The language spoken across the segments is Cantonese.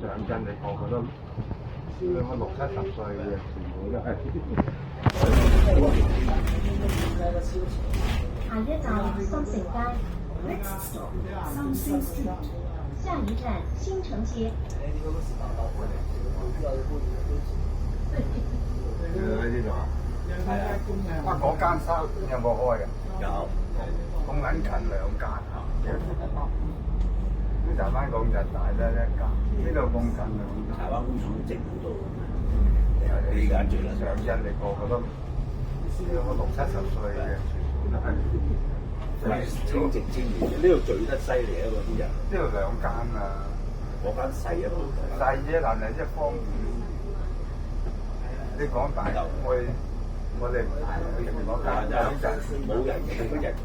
上陣你個個都兩個60-70歲嘅，全部都係。下一站新城街 ，Next stop 三星 Street， 下一站新城街。喺呢度啊？係啊。啊，嗰間收有冇開㗎？有。咁撚近2間啊！呢柴灣港就大得一間，呢度咁近啊！柴灣工廠整嗰度，呢間最啦。上印你個個都兩個60-70歲嘅，全部都係。清直清廉，呢度聚得犀利啊！嗰啲人。呢度2間啊！嗰間細啊，細啫，但係一方便。你講大頭，我哋唔大，我哋講間2層，冇人嘅嗰日。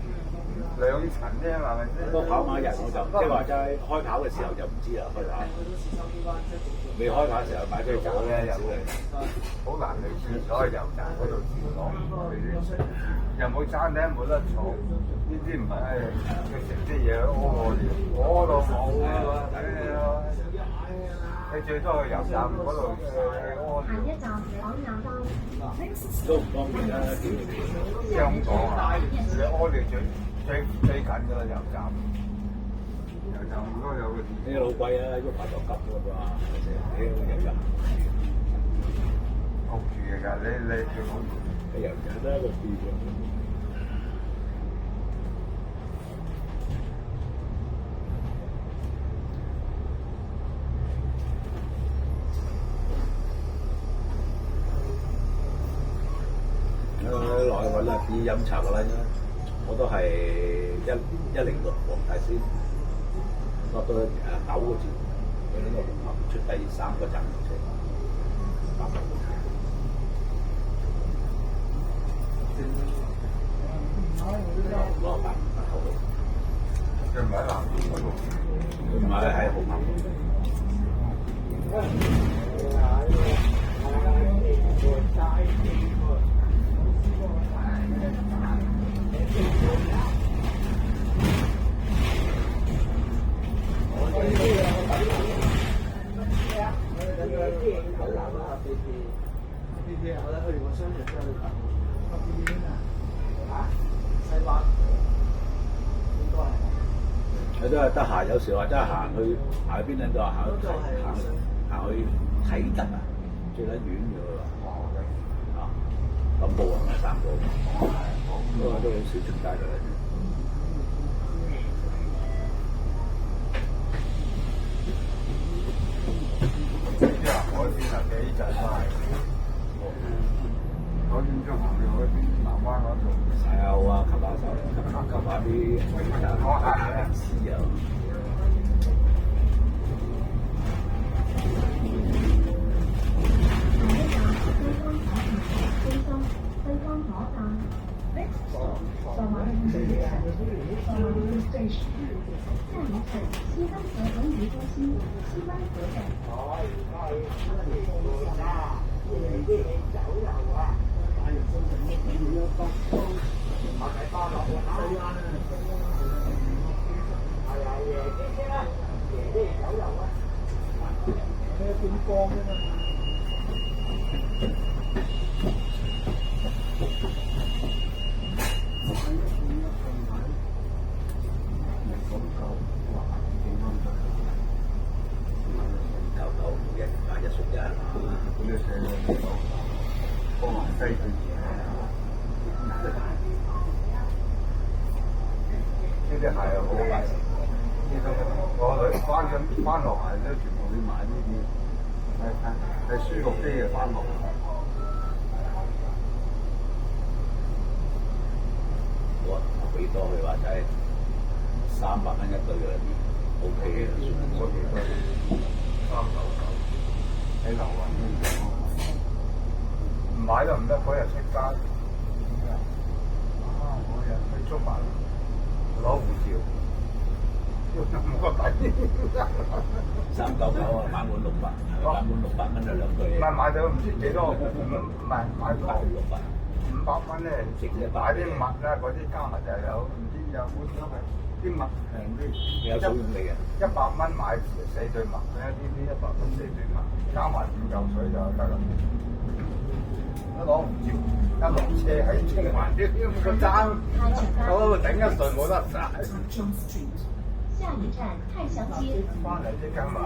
2層啫，係咪先？個跑馬日我就即係話齋開跑嘅時候就唔知啦，開跑。未開跑嘅時候買杯酒咧，又好難去廁所去油站嗰度廁所，又冇餐廳冇得坐，呢啲唔係佢食啲嘢屙尿，屙到冇啊！睇你咯，你最多去油站嗰度屙下一站港亞道，都唔方便啦，香港啊，你屙尿最近㗎啦，油站好多有個呢個老貴啊，喐下就急㗎嘛，成日油站焗住㗎，你最好油站都係一個市場。來我啦，以飲茶嘅啦，我都係106黃大仙，落到9個字，去呢個紅磡出第3個站車。落8頭路，佢唔喺南邊嗰度，唔係喺紅磡。佢都係得閒，有時話真係行去邊度都行去啟德啊，最撚遠嘅喎。啊，咁步行啊3步，都好少出街嘅啦。海邊啊幾陣都係，嗰邊中行去海邊南灣嗰度，有啊，琴晚啲我係豉油。西方火站 ，Next stop 上環線上環線最時，下一站西灣河文娛中心西灣河站。呢啲係好快，我女翻落嚟都全部要買呢啲，係舒服啲嘅翻落。我俾多佢話就係300蚊一對嘅，OK 嘅，我哋都399喺樓啊，唔買都唔得，嗰日出街。我日去中環攞護照，冇個抵。399啊，買滿600，買滿600蚊就2對。買到唔知幾多，唔係買到600。500蚊咧，買啲襪啦，嗰啲加埋就有唔知有冇啲麥平啲，有草用嚟嘅。 100蚊買4對麥咧，呢100蚊4對麥，加埋5嚿水就得啦。一攞唔住，一落車喺中環呢個爭，嗰個頂一順冇得晒。下一站太祥街。翻嚟即刻買。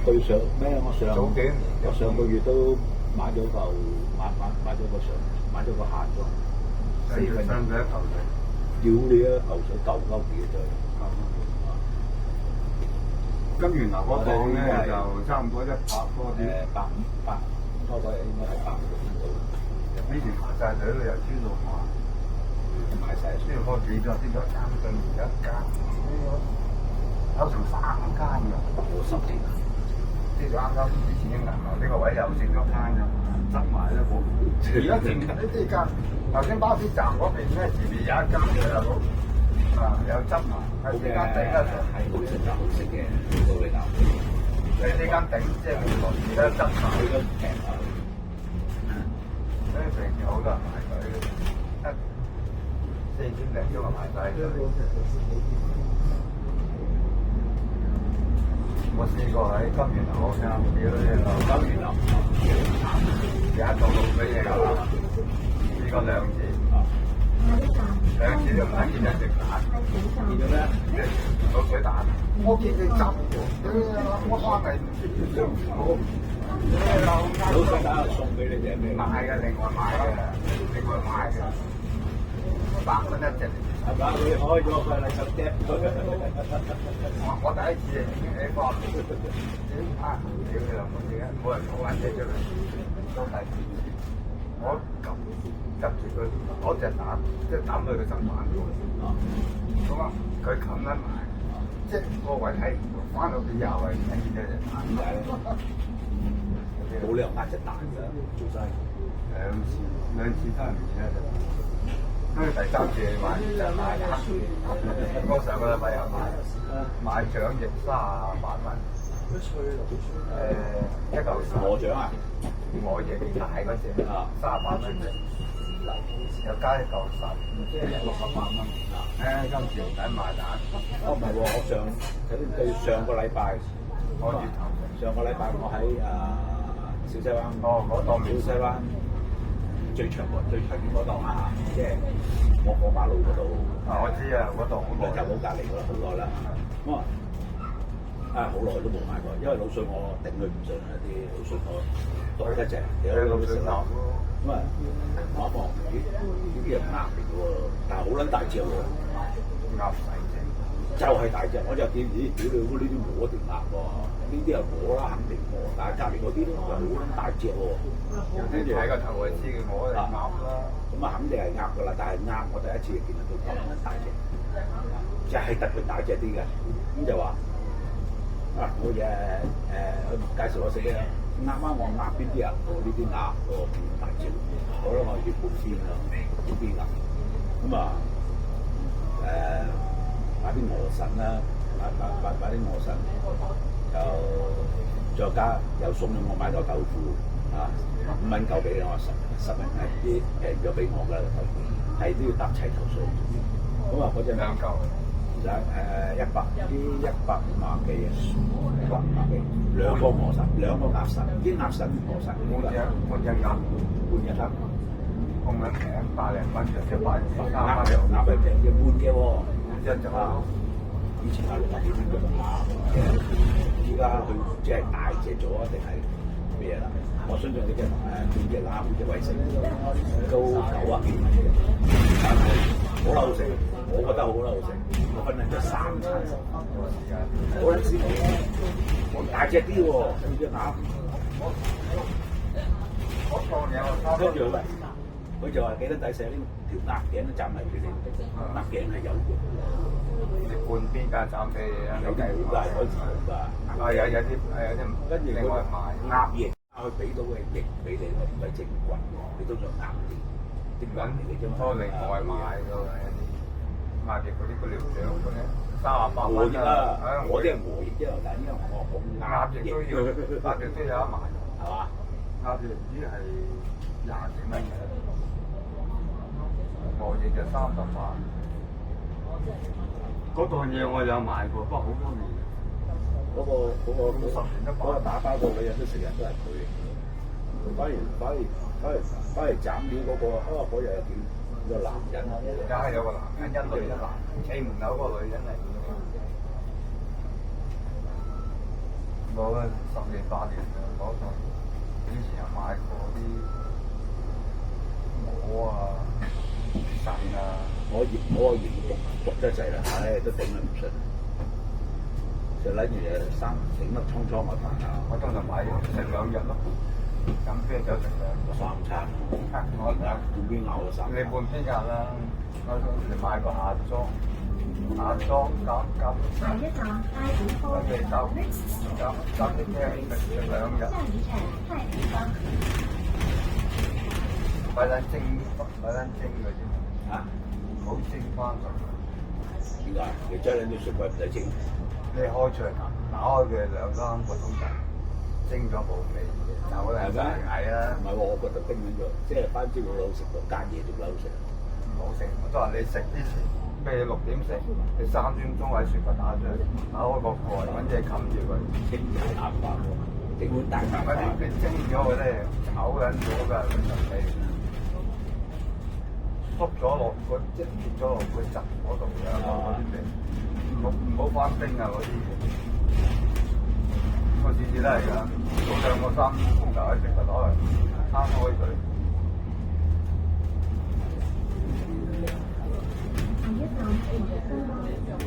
對上咩？我上早幾年我上個月都買咗嚿買咗個限咗4分鐘一嚿水。屌你啊！牛水9歐幾啫？金源樓嗰檔咧就差唔多100多啲。150多過應該係150到。呢條排晒隊又知道買晒，需要多幾多啲咗3對1間，有成3間㗎。我10年啦。 呢度啱啱之前啲銀行呢個位又剩咗間啫，執埋啦我。而家剩呢啲間，頭先巴士站嗰邊咧前面有一間嘅啦，又執埋，喺呢間頂一度。係好食就好食嘅，到你答。喺呢間頂即係冇落，而家執埋。佢都平啊！所以平時好多人排隊，1、4千零鐘就排晒隊。我試過喺金源樓啱啲嗰啲樓，金源樓有一棟老水嘢㗎啦，試過2次，2次都唔係見一隻蛋，見到咩？老水蛋，我見佢執喎，我翻嚟唔知點做，老水蛋送俾你哋咩？買嘅，另外買嘅，100蚊一隻。係嘛？你開咗佢你就夾佢。我第一次已經喺幫屌你老母點解冇人攞眼車出嚟？都第二次，我夾住佢攞隻蛋，即係抌去佢身板度。咁啊，佢冚得埋，即係個位睇唔到，翻到去又係睇見隻蛋。點解咧？冇理由呃隻蛋㗎，做生意。兩次都係唔見一隻蛋。跟住第3次買就買鴨，我上個禮拜又買掌翼38蚊，1嚿10。鵝掌啊？鵝翼大嗰隻38蚊隻，又加1嚿10，即係68蚊。今次唔使買蛋。哦唔係喎，我對上個禮拜，我月頭上個禮拜我喺小西灣。哦，嗰檔小西灣。最長嗰檔啊，即係我過馬路嗰度。我知啊，嗰檔好耐。就好隔離㗎啦，好耐啦。咁好耐都冇買過，因為滷水我頂佢唔順啊，啲滷水我多一隻，有滷水腩。咁啊，我一望，咦，呢啲係鴨嚟㗎喎，但係好撚大隻喎。鴨細隻。就係大隻，我就見咦，屌你呢啲鵝定鴨喎？呢啲係鵝啦，肯定鵝。但係隔離嗰啲咧又好撚大隻喎。跟住睇個頭就知嘅，我係鴨啦。咁啊，肯定係鴨㗎啦，但係鴨我第一次見到咁撚大隻，就係特別大隻啲嘅。咁就話冇嘢佢介紹我食嘅鴨啱我鴨邊啲啊？我呢啲鴨咁大隻，我覺得我要半邊啊，半邊鴨。咁啊買啲鵝腎啦，買啲鵝腎，就再加又送咗我買個豆腐啊，5蚊夠俾我10蚊係啲平咗俾我㗎豆腐，係都要搭齊頭數。咁啊嗰隻2嚿就150幾啊，150幾，兩個鵝腎，兩個鴨腎，啲鴨腎鵝腎，半隻鴨，咁樣平100零蚊就100鴨係平嘅半嘅喎，一隻啊！以前係60幾蚊嗰種鴨嘅，依家佢即係大隻咗定係咩啦？我相信呢隻半隻鴨半隻為食都90幾蚊嘅，但係好撚好食，我覺得好撚好食，我分兩隻3餐食，好撚鮮味，大隻啲喎，半隻鴨。跟住佢就話幾多抵寫呢條鴨頸都斬埋俾你，鴨頸係有嘅。你半邊架斬俾你啊！有啲好大嗰時㗎，有啲，跟住另外賣鴨翼，鴨佢俾到嘅翼俾你，唔係正骨，你都想硬啲，正骨嚟嘅啫嘛。多另外買㗎喎，買極嗰啲料條嗰啲38和蚊翼啊，我啲係係和翼啫，但係因為我好鴨翼都要，鴨翼都有得賣，係嘛？鴨翼唔知係20幾蚊嘅，和翼就38。嗰檔嘢我有買過，不過好多年。嗰個打包個女人都成日都係佢，反而斬料嗰個，嗰日有幾個男人啊，而家係有個男人，一女一男，企門口嗰個女人嚟嘅。我10年8年啦，嗰度以前有買過啲鵝啊、腎啊。我鹽焗得滯啦，唉都頂佢唔順，就撚住生整粒瘡瘡嘅飯啊！我通常買食2日咯，飲啤酒食2日。三餐，我而家半邊咬咗三餐。你半邊日啦，我當時買個下裝夾。下一站太古坊，我哋夾啲啤食2日。下一站太古坊。買撚蒸嘅啫，啊？唔好蒸翻佢。點解？你將兩啲雪櫃唔使蒸？你開出嚟打開佢2、3個鐘頭，蒸咗冇味，有嚟就係啊！唔係喎，我覺得冰緊咗，即係翻朝好好食到隔夜仲好食。唔好食，我都話你食之前，譬如6點食，你3點鐘喺雪櫃打出嚟，打開個蓋，揾嘢冚住佢，蒸又啱飯喎，整碗大飯。你蒸咗佢咧，炒緊咗㗎嗰陣味，縮咗落個即係跌咗落個汁嗰度㗎嗰啲味，唔好翻冰啊嗰啲嘢。我次次都係㗎，早2個3個鐘頭喺雪櫃攞嚟攤開佢。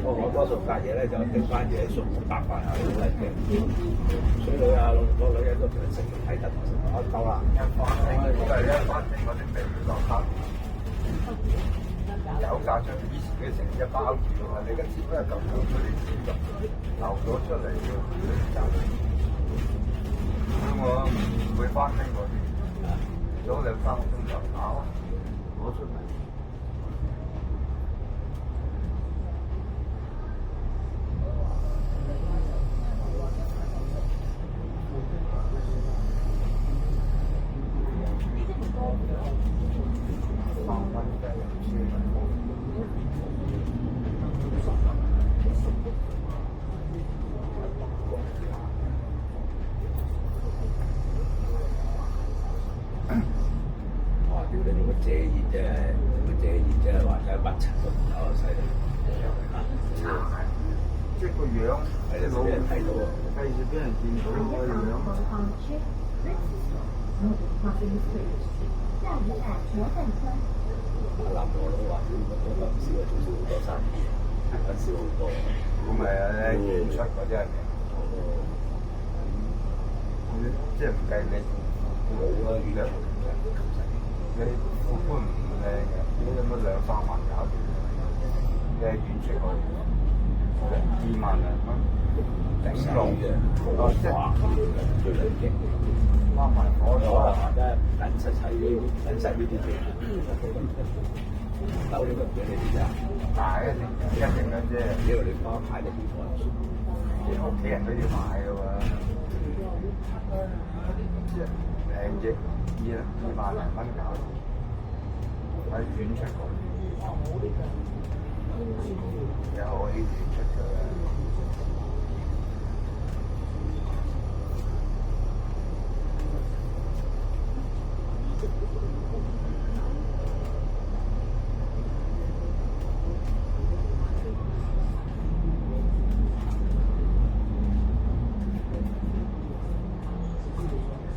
我多數隔夜咧就叮翻嘢餸白飯啊，好嚟嘅。水女啊，個女人都成日食睇得我夠啦。一翻蒸都係一翻蒸嗰啲味落黑，有價上以前佢成日包住㗎嘛，你而家只不過咁樣嗰啲豬肉流咗出嚟嘅就，所以我唔會翻蒸嗰啲，早2、3個鐘頭打攞出嚟。即係個樣，啲老人睇到啊，費事俾人見到個樣。阿南我都話：我唔少啊，做少好多生意，揾少好多。咁咪演出嗰啲係咪？即係唔計你冇啊，而家你副官唔靚嘅，你有冇2、3萬搞掂？你係演出嗰啲，2萬2蚊頂籠嘅，即係最靚嘅。拉埋火咗我啦。話真係緊實呢啲嘢，樓呢個唔俾你哋啊！大一定嘅啫，因為你幫買啲地方，啲屋企人都要買嘅喎。即係平啫，2萬2蚊搞，喺演出嗰啲，又可以演出嘅。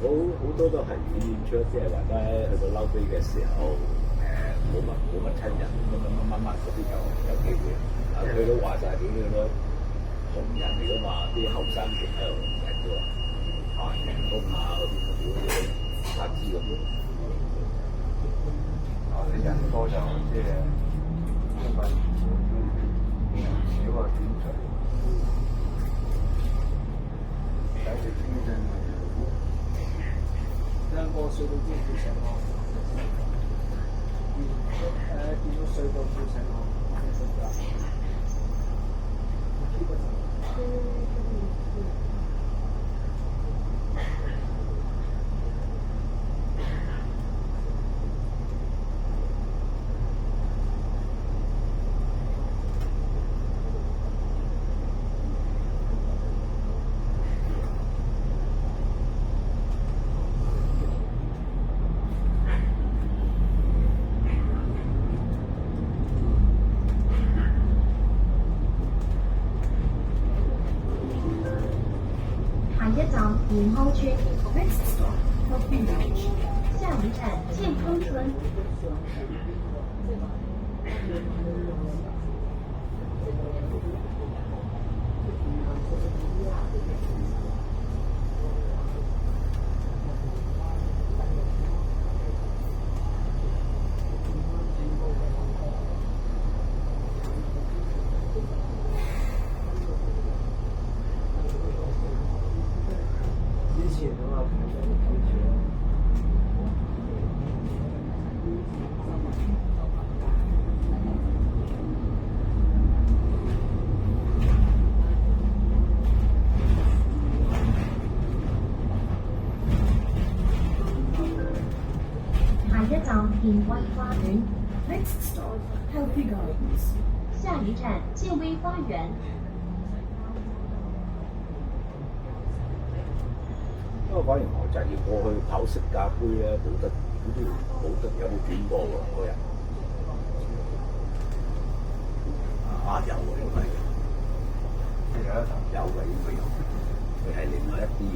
好多都係演出，即係話咧去到嬲飛嘅時候，冇乜親人，咁乜嗰啲就有機會。佢都話晒啲嗰啲紅人嚟噶嘛，啲後生團喺度人都話行人工啊嗰啲黑資咁樣。啲人多就即係因為少啊演出，睇住經濟。個隧道知唔知成個？見到隧道叫成個。下一站健康村 ，Next stop Healthy Village，下一站健康村。之前啊嘛。下一站健威花園，Next stop Healthy Gardens，下一站健威花園。不過反而我就要過去跑世界盃咧，冇得有冇轉播喎嗰日？啊有喎，應該有嘅應該有，佢係另外一啲嘢。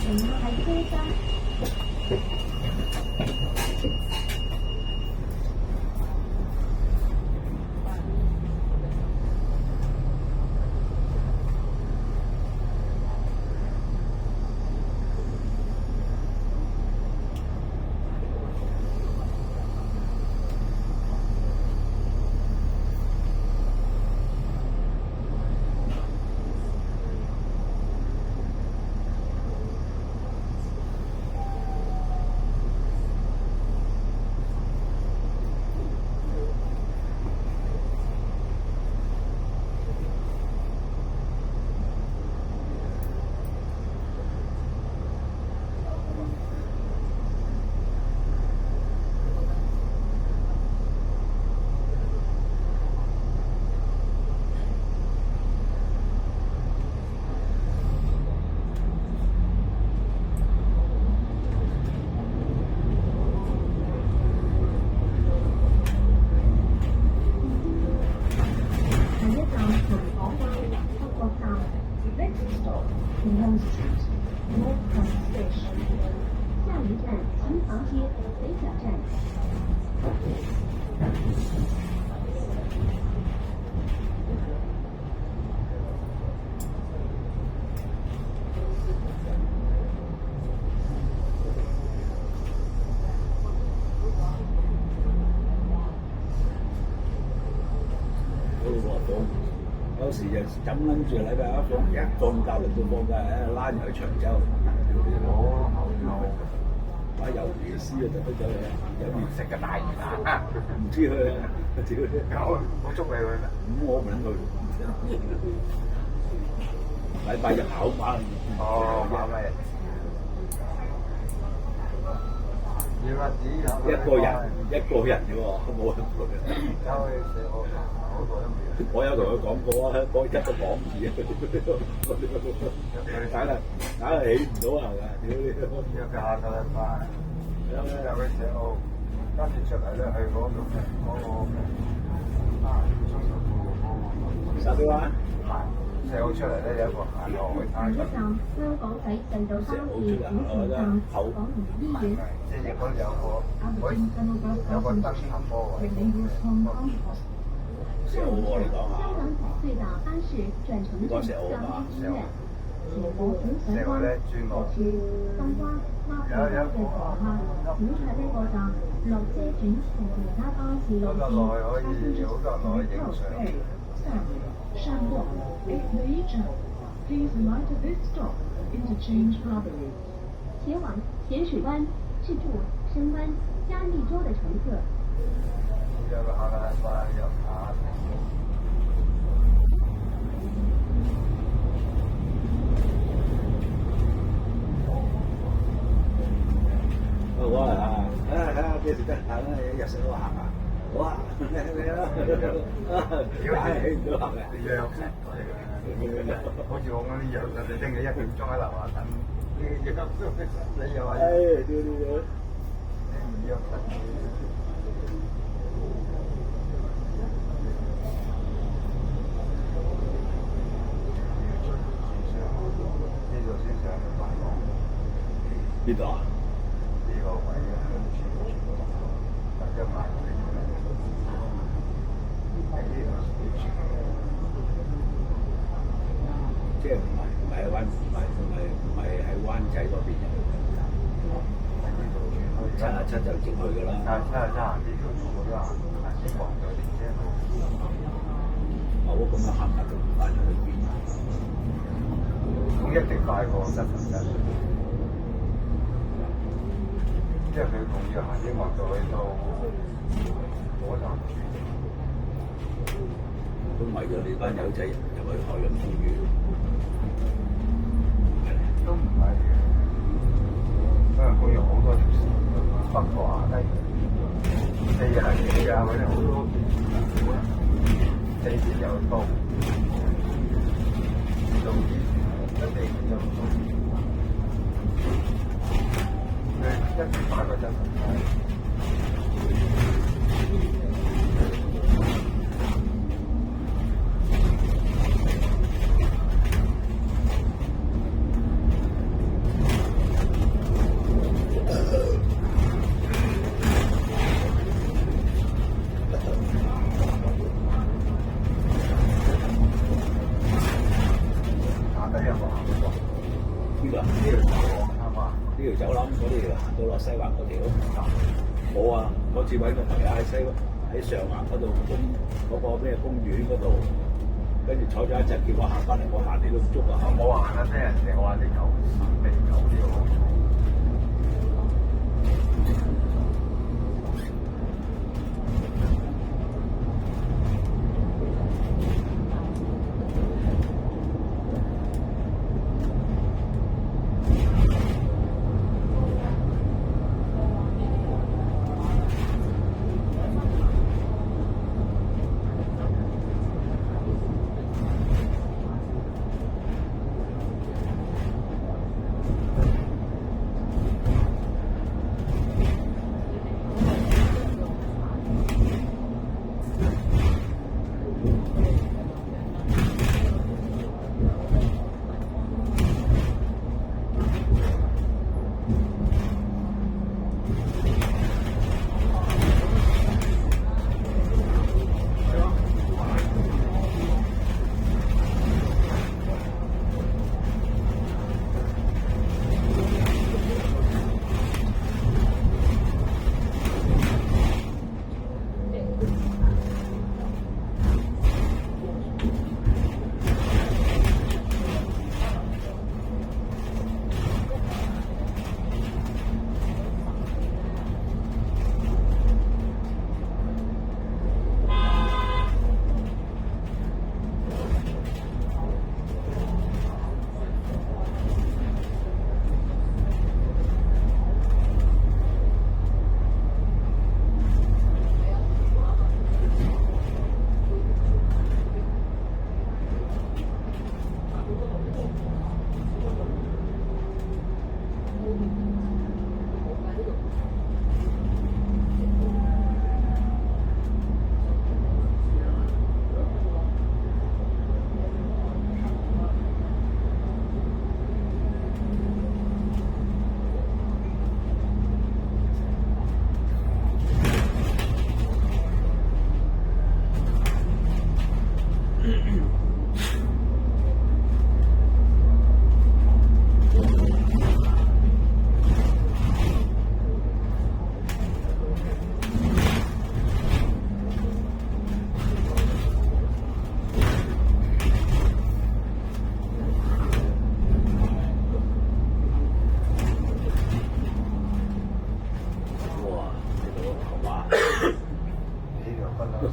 停靠喺車站。有時就咁諗住禮拜一放假，日都放假，拉人去長洲。哦，師啊，特登走去有唔食嘅大魚蛋，唔知佢啊，屌！我捉你去咩？咁我唔撚去。禮拜日考馬。哦，馬咩？要乜子？一個人啫喎，冇人陪。走去食我嗰個都未。我有同佢講過啊，講一個講字啊，梗係起唔到啊，屌你！約佢下個禮拜，有去石澳，跟住出嚟咧去嗰度沙雕灣。石澳出嚟咧有一個行落去下一站香港仔隧道巴士古城站港怡醫院。即係嗰度有個燈塔波位。石澳喎，你講下。香港仔隧道巴士轉乘至香港醫院。前往淺水灣或處深灣灣嘅乘客，請喺呢個站落車轉乘其他巴士路線。上落 Please mind this stop. Interchange properly. 前往浅水灣、赤柱、深灣、加利州的乘客。有個下個禮拜有下。好啊！睇下幾時得閒啦，日食我行啊！好啊！你啊！屌係起唔到行嘅，約好似我咁啲約，你拎你1點鐘喺樓下等，你又話，屌！你唔約呢度先上去辦公。邊度啊？呢個位啊，1萬。即係唔係喺灣仔嗰邊77就直去㗎啦。77行呢條路都行，先黃咗啲車路。咁樣行下都唔快去邊？咁一定快過777，因為佢仲要行英皇道去到火站轉。都為咗你班友仔入去海洋公園。都唔係嘅，因為公園好多條線，北角下低，4行幾啊，嗰啲好多地鐵又多，做啲地鐵又多，佢一時快過777。呢條走廊嗰條行到落西環嗰條，冇啊！嗰次揾個朋友喺上環嗰度嗰個咩公園嗰度，跟住坐咗一陣，叫我行翻嚟，我行你都唔捉啊！我行啊，聽人哋話你狗條。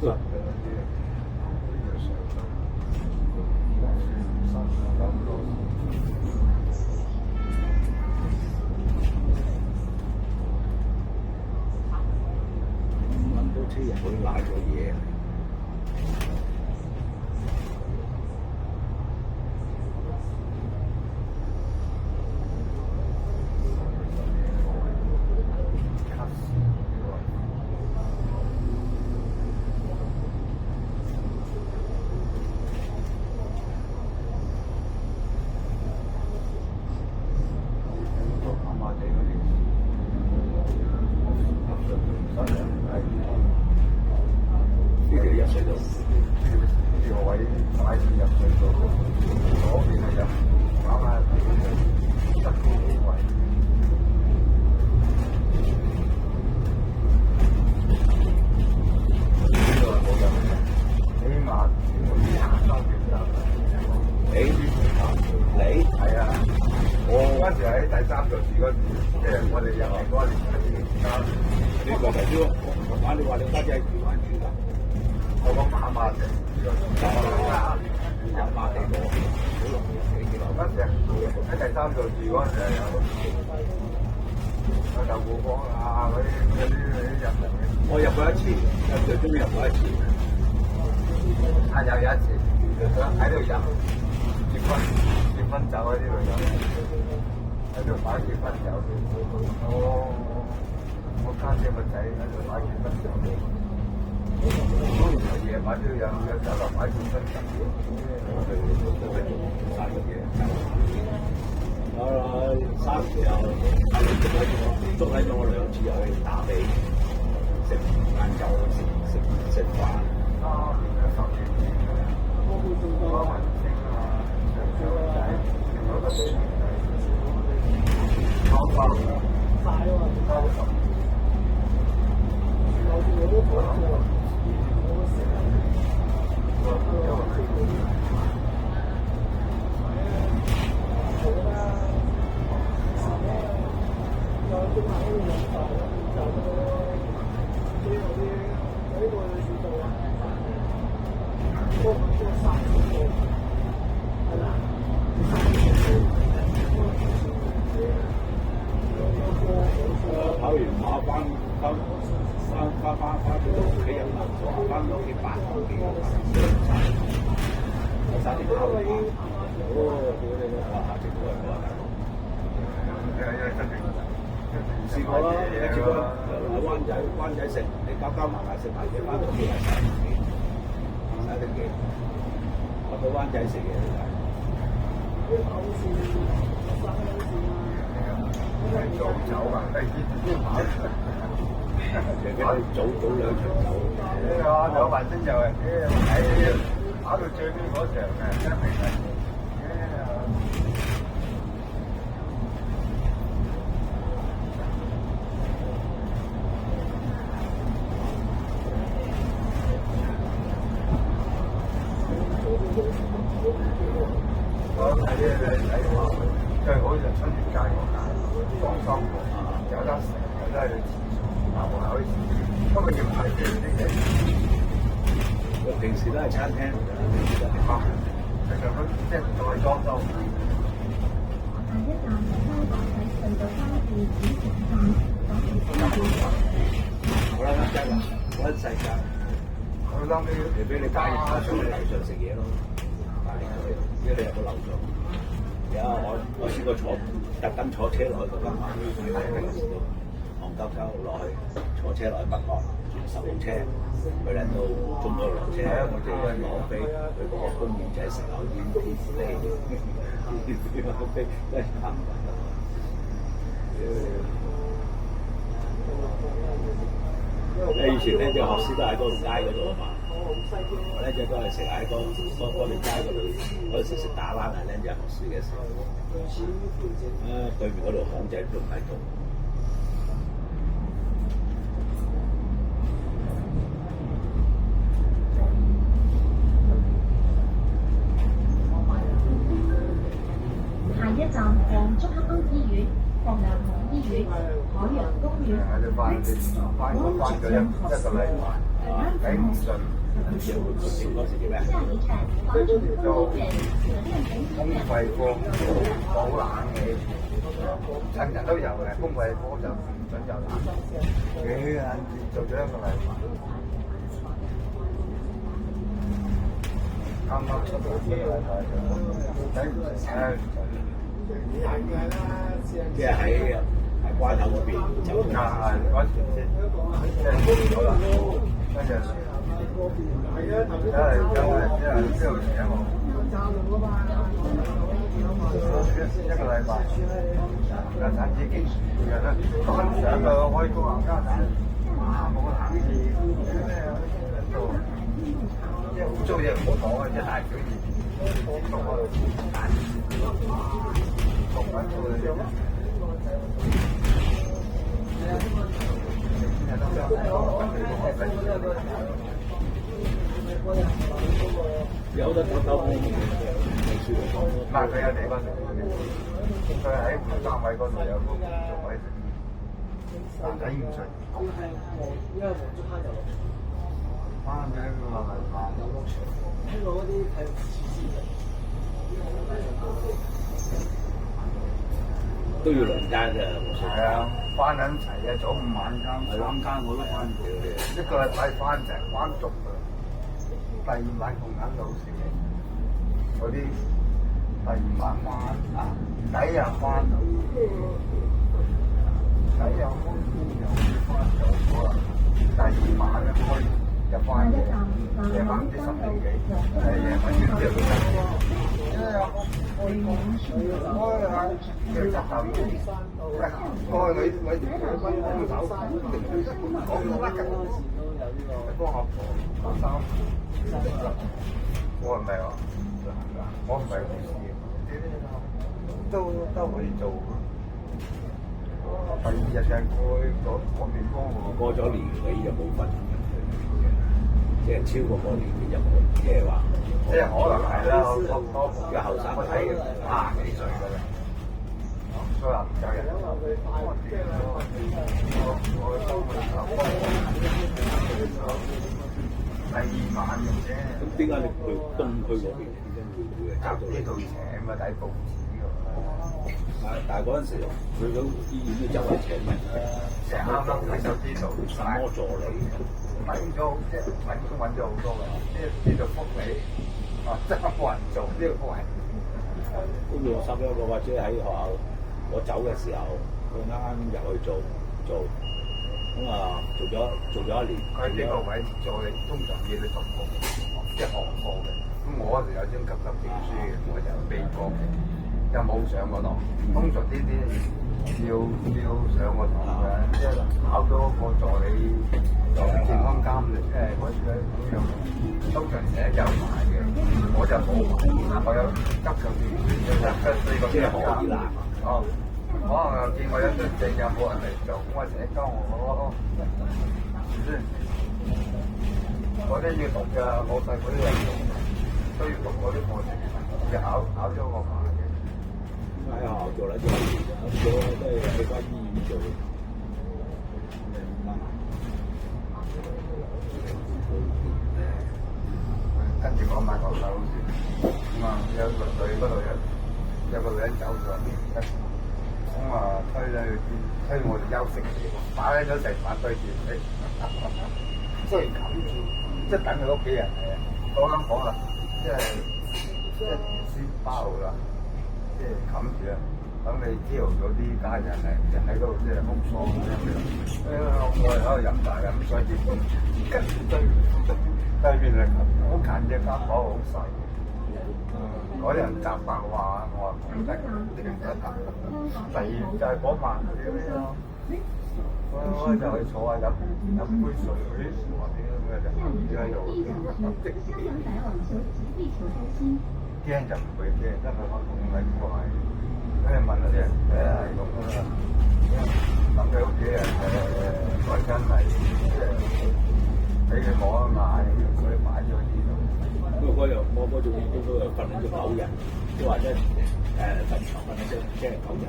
揾到車入去賴咗嘢。我入過一次，最終入過一次。係有一次，喺度飲結婚酒喺呢度飲，喺度擺結婚酒。我家姐個仔喺度擺結婚酒。當然夜晚都有酒樓擺結婚酒。都係做生意嘅。生日又捉喺咗我2次又去打比食晏晝食飯。跑完馬翻到屋企又流咗，翻到屋企8個幾我3點跑馬，下次過嚟講大佬。試過啦，試過啦，灣仔食，你加埋食埋嘢，翻到屋企係10點幾，我到灣仔食嘢做酒啊！早2場走。有份先有人喺跑到最尾嗰場嘅，真係我睇最好就春園街嗰間裝修有得食，有得去廁所，可以不過要排隊啲嘢。平時都係餐廳，其實佢即係仲係裝修。下一站香港仔隧道巴士轉乘站，好啦，啱真啦，我一世界，佢諗你俾你加熱翻上嚟樓上食嘢咯，因為你入到樓上。有我試過特登坐車落去嗰間晚，平時都戇鳩鳩落去坐車落去北角轉10號車，去嚟到中咗落車，我即係攞飛去嗰個公園仔食牛煙天飛，真係慘。以前咧就學師都喺嗰條街嗰度啊嘛。我咧就都係食喺嗰條街嗰度，嗰時食打冷係咧就學書嘅時候，對面嗰度巷仔都唔喺度。下一站黃竹坑醫院、國良醫院、海洋公園、翻咗一個禮拜。頂唔順。有應該是叫咩？下一站皇城公园可练風費科冇冷氣，趁人都有嘅，風費科就唔準有冷氣。幾眼做咗一個禮拜，啱啱出到呢個禮拜就睇唔成，即係喺關口嗰邊走但係嗰時先即係冇咗啦，跟住因為之後請我。一個禮拜，有產子經，然後咧當上個開工行家產，冇冷氣，做即係污糟嘢唔好講啊！即係大小二，做開做緊做嘅啫。有得睇到。唔係佢有地方食嘅，佢喺單位嗰度有個座位食，但睇唔出。翻嘅嗰個係飯有碌場，呢個嗰啲睇唔似都要兩間嘅，係啊，翻緊齊啊，早午晚間3間我都翻過，一個禮拜翻成翻足㗎，第二晚同緊老師嗰啲。第二晚翻啊，第一日翻，第一日開又翻就好啦。第二晚咧開就翻夜，夜晚啲10點幾，夜晚先至到。開下即係7點幾，開你幫手，講到乜緊？幫阿婆買衫，我係咪啊？我唔係護士。都可以做。第二日就過年幫我。過咗年尾就冇份，即係超過個年尾就冇，即係話。即係可能係啦，我後生睇50幾歲㗎啦，所以話唔走人。第二晚嘅啫。咁點解你去東區嗰邊？集呢度請嘛，睇報紙㗎嘛。但係嗰陣時去到醫院都周圍請人，成啱啱睇到呢度什麼助理，揾咗即係揾咗好多㗎，呢度福利啊，真係冇人做呢個福利。跟住我收咗個或者喺學校，我走嘅時候，佢啱啱入去做，咁啊做咗1年。佢呢個位助理通常要你讀過，即係學過嘅。咁我嗰時有張急證書嘅，我就未過嘅，又冇上過堂。通常呢啲要上過堂嘅，即係考咗個助理健康監理，嗰啲咁樣，通常成日有埋嘅，我就冇埋。我有急證書，即係可以啦。哦，可能又見我有張證有冇人嚟做，我成日交我，嗰啲要讀㗎，我細嗰啲人都要讀嗰啲課程，要考咗個牌嘅。喺學校做啦，做都係喺間醫院做。跟住講埋個手先，咁啊有個女嗰度有個女人走咗，咁啊推咧去邊？推我哋休息，擺咗成晚對住你，雖然冚住，即係等佢屋企人嚟啊！嗰間房啊，即係電書包啦，即係冚住啊！等你朝頭早啲家人嚟，就喺嗰度即係風霜咁樣。我哋喺度飲茶飲水，跟住對面嚟好近嘅間房好細。嗰啲人雜白話，我話唔得，點得？第二就係嗰晚屌你咯，我就去坐下飲杯水，我屌咩就唔知喺度。驚就唔會驚，因為我同你過嚟，跟住問嗰啲人，係咁噶啦。等佢屋企人來真係俾佢摸一眼，所以擺咗喺呢度。不過嗰我做員工嗰度訓練咗9人，即係話墳場訓練即係9人。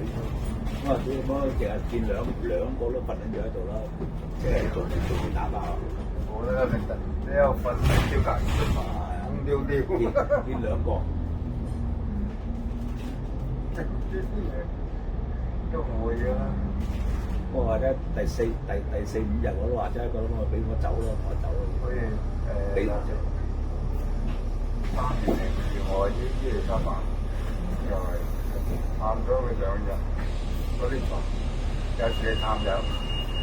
咁啊，點講？淨係見兩個都訓練咗喺度啦，即係做完打靶。我覺得明白，你有訓練調教員嘛，空溜溜。見2個。呢啲嘢都會㗎啦。我話咧第4、5日我都話齋覺得我俾我走咯，我走咯。所以俾3年0月我依嚟3晚，又係探咗佢2日，嗰啲床有時係探友，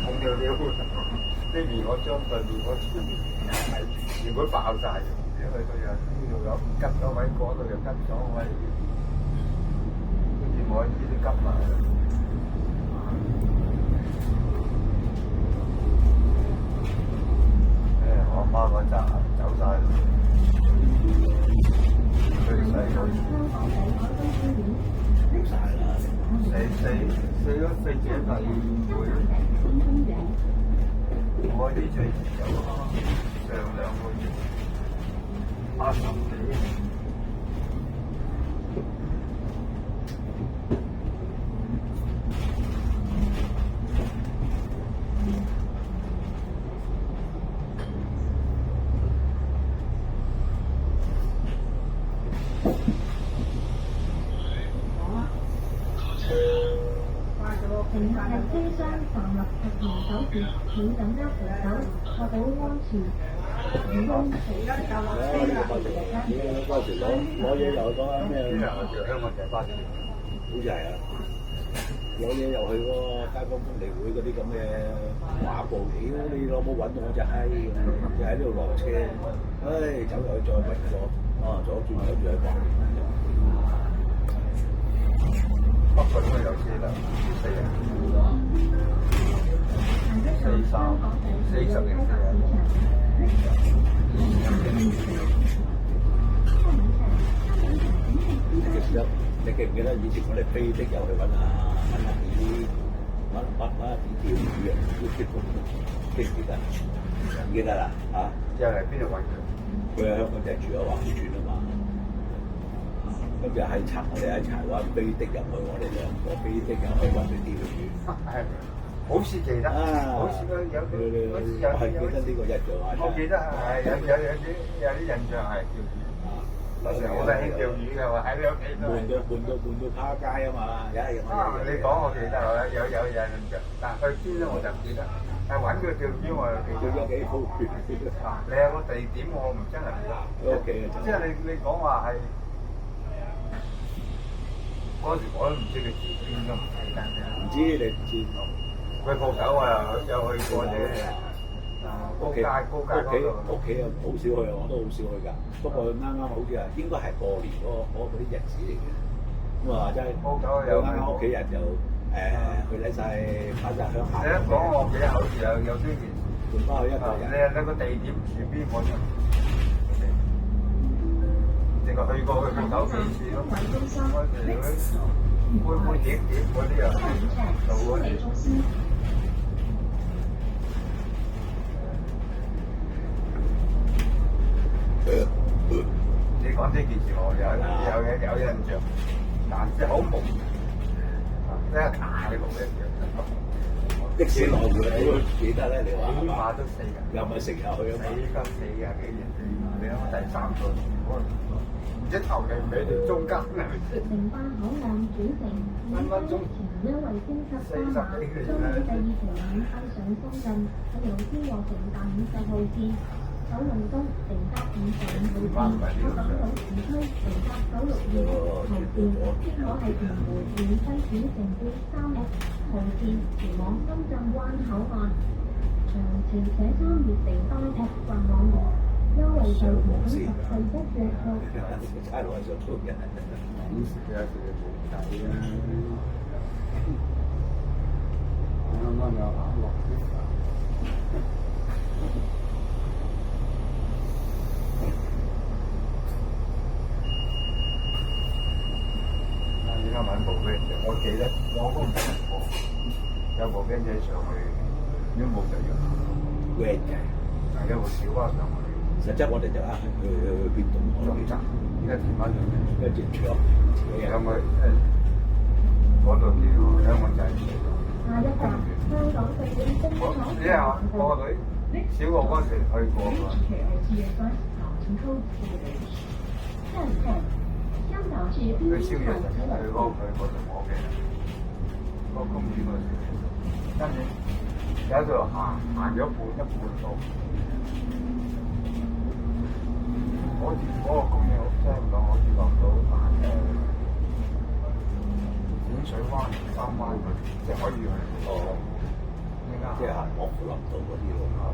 空溜溜。呢邊我將對面嗰邊係原本爆曬，因為佢又呢度有吉咗位，嗰度又吉咗位，跟住我呢啲吉埋。我媽嗰扎走曬，最細嗰冇曬啦。死咗4姐弟會，我啲最遲有上2個月80幾。乘客喺車廂站立及扶手時，請緊握扶手，確保安全。員工隨家就落車啦。嗰時攞嘢又嗰咩？香港就巴士，好似係啊！攞嘢又去嗰個街坊福利會嗰啲咁嘅畫布，屌你老母揾到我隻閪，就喺呢度落車，走入去再揾個，左轉右轉喺北角都有車啦，4人，40年你記唔記得以前我哋飛的又去揾阿子釣魚啊？記唔記得？唔記得啦嚇！又係邊度揾佢？佢喺香港就住喺橫村啊嘛。跟住喺我哋喺柴灣飛的入去，我哋2個飛的入去揾佢釣魚。係，好似記得，好似有啲，好似有係記得呢個印象啊！我記得係有啲印象係釣魚。嗰時我都興釣魚嘅喎，喺你屋企都換到趴街啊嘛，你講我記得有印象，但係去邊咧我就唔記得。但係揾佢釣魚我又記得。釣咗幾好魚。你有個地點我唔真係唔得。屋企啊！即係你講話係嗰時我都唔知佢住邊都唔記得。唔知你唔知。佢鋪頭我又去過啫。屋企又好少去，我都好少去㗎。不過啱啱好似係應該係過年嗰啲日子嚟嘅。咁啊，真係鋪頭有啱屋企人就去睇晒跑晒鄉下。你一講我記得好似有啲件換翻去一個人。你個地點住邊我就淨係去過佢鋪頭幾次咯。嗰時嗰啲杯碟嗰啲啊，做嗰啲。你講呢件事我有印象，顏色好朦，即係大嘅模樣。的士來回你都記得咧？你話起碼都4日，又咪成日去啊嘛？4日幾日？你諗第3個，唔知頭定尾定中間啊？城巴口岸轉乘免費前優惠升級加碼，將於第2期免費上深圳，喺由天和城搭50號線。九龍東乘搭55號線，港島市區乘搭962號線，即可喺屯門免費轉乘3號線前往深圳灣口岸。詳情請參閱城巴 App 或網頁，優惠在前10四不着數。差佬係想做人，有時冇計啊！啱啱有下落而家揾部 van 仔，我記得我都唔識過，有部 van 仔上去，如果冇就要 van 嘅，有部小巴上去。實質我哋就去邊度？中站，依家填翻上去，因為接住咯，自己兩個嗰度叫香港仔。下一站香港地鐵東廠因為我個女小學嗰時去過㗎。下一站，香港至佢滨宵夜就海之去路。嗰度我記得，個公園嗰時，跟住有度行咗一半路。好似嗰個公園真係唔講，好似落到淺水灣、三灣嗰啲，就可以去。哦，依家即係行樂富林道嗰啲路啊。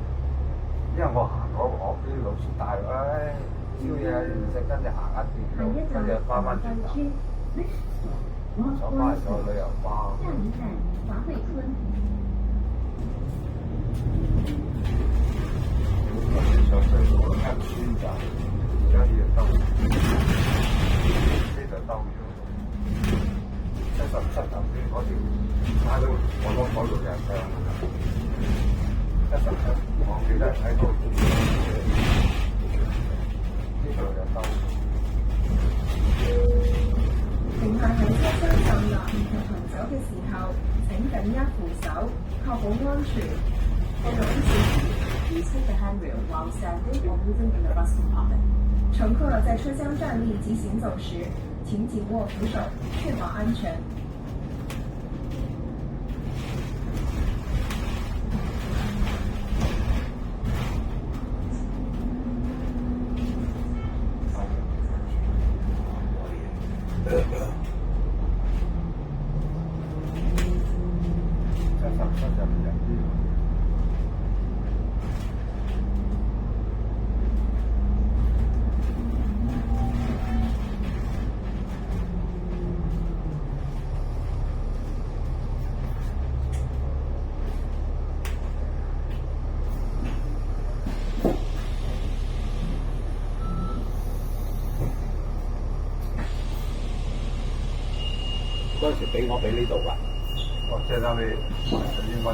因為我行嗰個啲老師帶我，宵夜食跟住行一段路，跟住翻返轉頭，坐翻坐旅遊巴。下一站华汇村。上水路入村站，而家要兜，呢度兜咗。77頭先嗰條，睇到我攞嗰度嘅相77，我記得喺度，呢度就兜。乘客喺車廂站立及行走嘅時候，請緊握扶手，確保安全。Follow please take the handrail while standing or moving in the bus compartment。乘客在車廂站立及行走時，請緊握扶手，確保安全。嗰陣時俾我俾呢度㗎，即係等你應該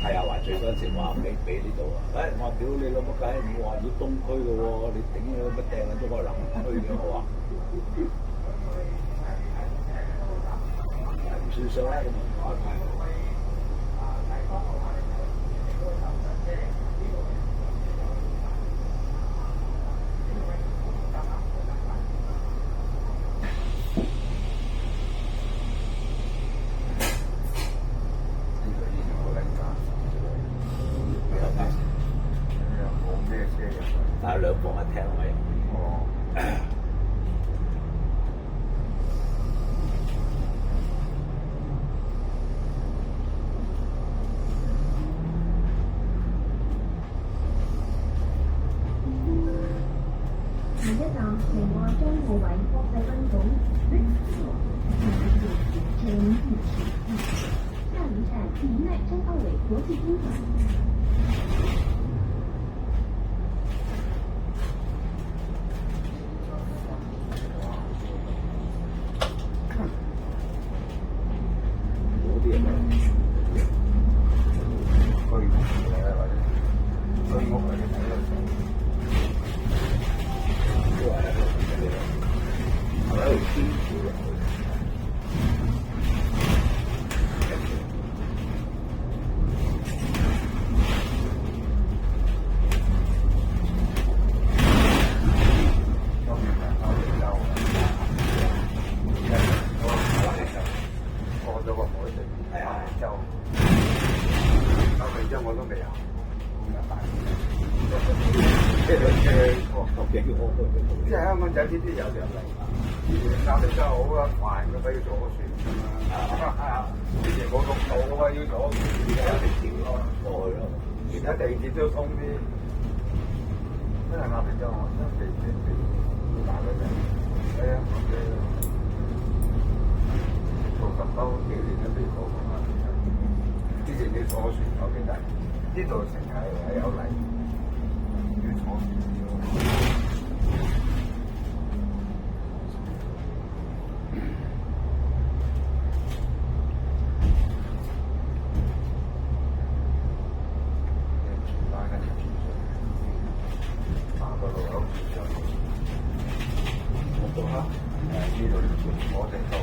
係啊，話最嗰陣時話俾呢度啊，我話屌你老母雞，我話要東區嘅喎，你頂你乜掟咗個南區嘅我話，唔算數啦咁啊！但係兩房一廳位。哦。下一站明愛張奧偉國際賓館。下一站明愛張奧偉國際賓館。嗰啲啊，居屋嚟嘅或者居屋嚟嘅睇得上。都係喺度嘅，係喺度天橋入去。我都未有，即係香港仔呢啲有就嚟，壓力真係好啦，煩嘅俾佢坐船，之前冇咁好啊，要坐船而家地鐵咯，過去咯，而家地鐵都通啲，真係壓力真係，真係地大嗰陣，係啊，做10多幾年都未過咁啊！之前你坐船，我記得呢度成日係有嚟，要坐船要。全班跟住轉水，我哋到。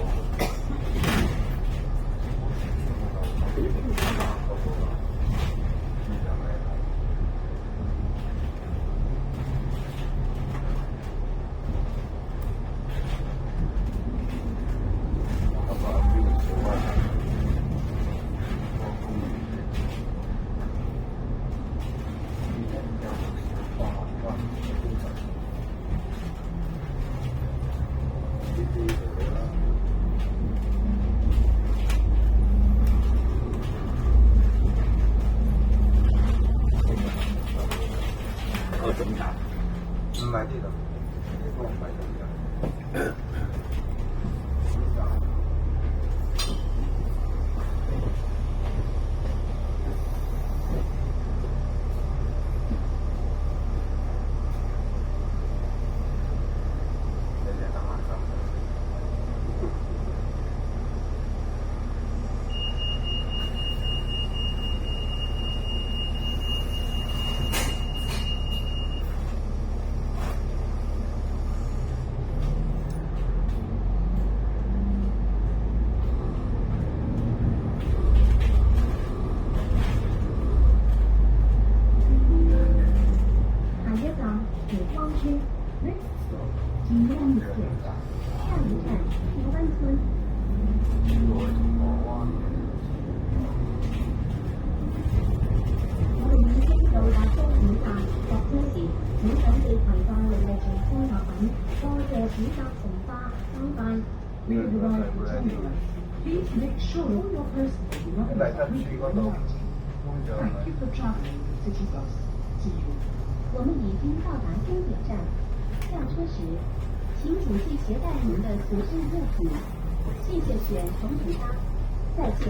總站唔係呢度，呢個唔係總站。我们已经到达终点站，下车时，请仔细携带您的随身物品。谢谢选乘途搭，再见。